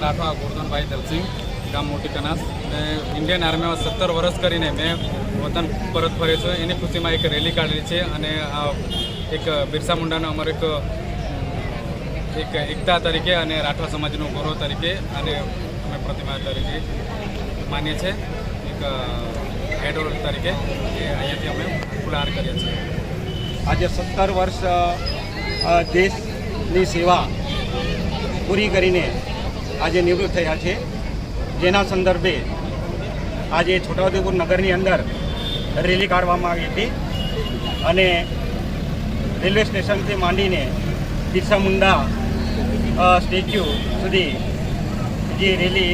राठवा गोवर्धनभाई दलसिंह गाम मोटी कनास ने इंडियन आर्मी में 17 वर्ष करीने मैं वतन परत फर्यो छुं। एनी खुशी में एक रेली काढेली छे अने एक बिरसा मुंडानो अमर एक एकता तरीके अने राठवा समाजनो गौरव तरीके अने अमे प्रतिमा तरीके मानीए छे। एक आइडोल तरीके अहींयाथी अमे फुलहार करीए छीए। आज 17 वर्ष देशनी सेवा पूरी करीने आज निवृत्त थया छे, जेना संदर्भे आज छोटाउदेपुर नगरनी अंदर रेली काढवामां आवी हती अने रेलवे स्टेशन थी मांडीने बिरसा मुंडा स्टेच्यू सुधी जे रेली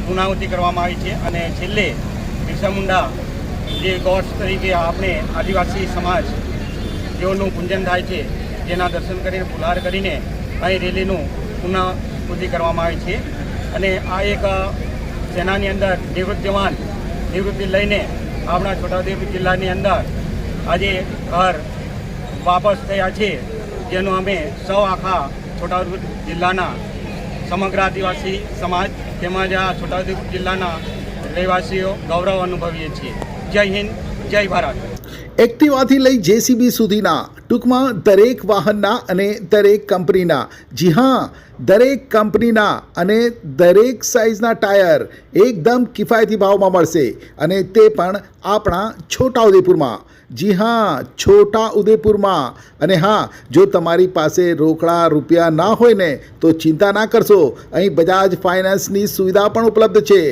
पूर्णाहुति करवामां आवी छे अने छेल्ले बिरसा मुंडा जे गॉड्स तरीके आपणे आदिवासी समाज जेओनुं पूजन थाय छे, जेना दर्शन करीने फुलहार करीने અહીં રેલીનું પૂર્ણાહુતિ કરવામાં આવી છે। અને આ એક સેનાની અંદર નિવૃત્ત જવાન નિવૃત્તિ લઈને આપણા છોટાઉદેપુર જિલ્લાની અંદર આજે ઘર વાપસ થયા છે, જેનો અમે સૌ આખા છોટાઉદેપુર જિલ્લાના સમગ્ર આદિવાસી સમાજ તેમજ આ છોટાઉદેપુર જિલ્લાના રહેવાસીઓ ગૌરવ અનુભવીએ છીએ। જય હિન્દ, જય ભારત। એક્ટિવાથી લઈ જેસીબી સુધીના ટૂંકમાં દરેક વાહનના અને દરેક કંપનીના, જી હા, દરેક કંપનીના અને દરેક સાઇઝના ટાયર એકદમ કિફાયતી ભાવમાં મળશે અને તે પણ આપણા છોટાઉદેપુરમાં। જી હા, છોટાઉદેપુરમાં। અને હા, જો તમારી પાસે રોકડા રૂપિયા ના હોય ને તો ચિંતા ના કરશો, અહીં બજાજ ફાઇનાન્સની સુવિધા પણ ઉપલબ્ધ છે।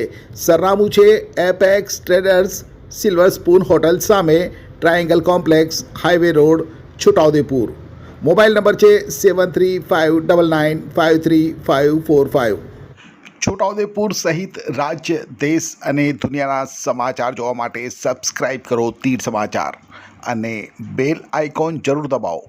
સરનામું છે Apex Traders, Silver Spoon hotel સામે, triangle complex, highway road, Chhota Udaipur. Mobile number છે 7359953545। છોટાઉદેપુર સહિત રાજ્ય, દેશ અને દુનિયાના સમાચાર જોવા માટે સબસ્ક્રાઈબ કરો તીર સમાચાર અને બેલ આઇકોન જરૂર દબાવો।